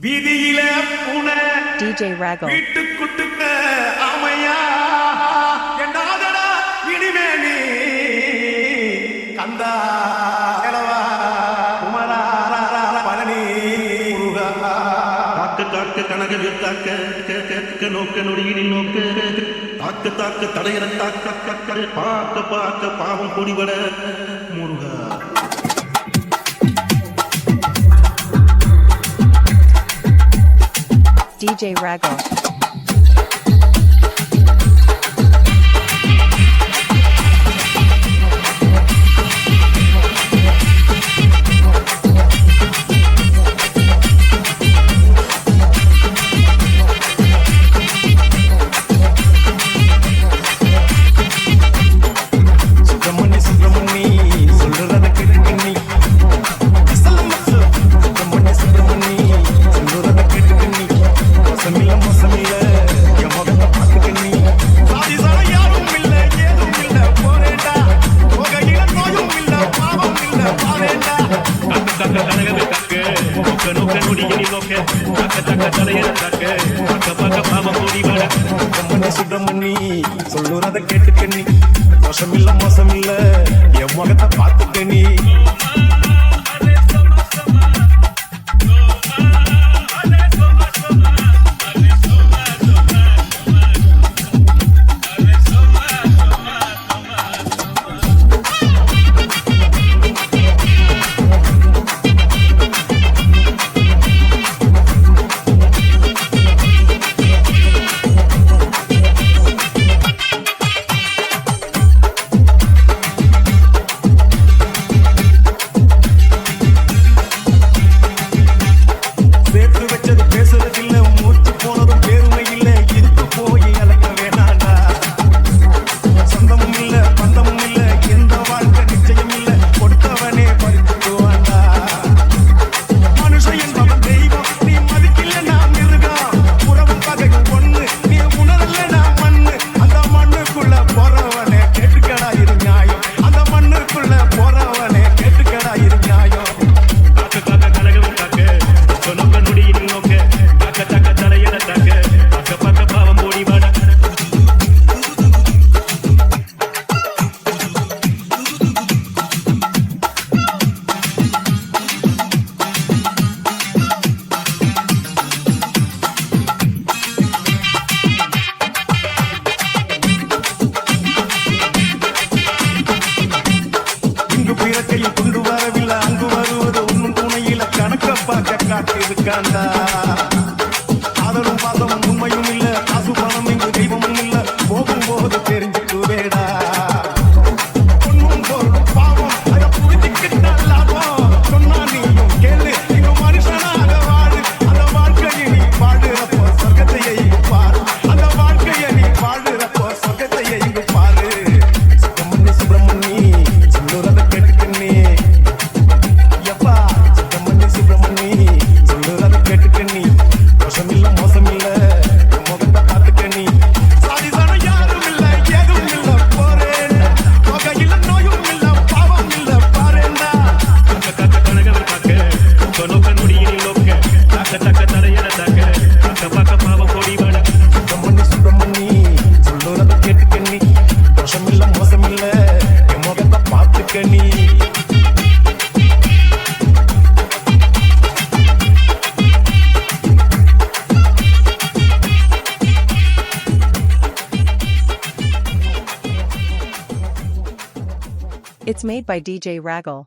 வீதியில பூனை DJ Raggle. வீட்டுக்குட்டுக்க ஆமையா என்னாதடா இனிமேனி கந்தா எலவா குமரா பழனி முருகா தாக்கு தாக்கு கனக தாக்க நோக்க நொடியினில் நோக்க தாக்கு தாக்கு தடையற தாக்க பார்க்க பார்க்க பாவம் பொடிபட முருகா. DJ Raggle. சுப்பிரமணி சொல்லுறத கேட்டுக்கண்ணி மோசமில்ல மோசமில்ல என் முகத்தை பார்த்துக்கண்ணி. கொண்டு வரவில்லை அங்கு வருவது ஒன்னும் துணையில கணக்க பார்க்க காட்டிருக்காண்டா. ஆதலும் பாசமும் உண்மையும் இல்ல காசு பணம் இங்கு தெய்வமும் இல்ல போகும்போது தெரிஞ்சுக்குவேடா. பொண்ணும் பொருளும் பாவம் அதை புரிஞ்சுக்கிட்ட லாபம் சொன்னா நீயும் கேளு இங்க மனுஷனாக வாழு. அந்த வாழ்க்கையை நீ வாழுறப்போ சொர்க்கத்தையே இங்கு பாரு. அந்த வாழ்க்கையை நீ வாழுறப்போ சொர்க்கத்தையே இங்கு பாரு. சுப்பிரமணி சுப்பிரமணி சொல்லுறத கேட்டுக்கண்ணி எப்பா சுப்பிரமணி சுப்பிரமணி சொல்லுறத கேட்டுக்கண்ணி மோசமில்ல மோசமில்ல என் முகத்தை பார்த்துக்கண்ணி. சாதிசான யாரும் இல்ல ஏதும் இல்ல போறேன் தொகையில நோயும் இல்ல பாவம் இல்ல பாருண்டா. நோக்க நொடியில் நோக்க தாக்க தாக்க தடையற தாக்க தாக்க பார்க்க பாவம் பொடிபட. சுப்பிரமணி சுப்பிரமணி சொல்லுறத கேட்டுக்கண்ணி மோசமில்ல மோசமில்ல என் முகத்தை பார்த்துக்கண்ணி. It's made by DJ Raggle.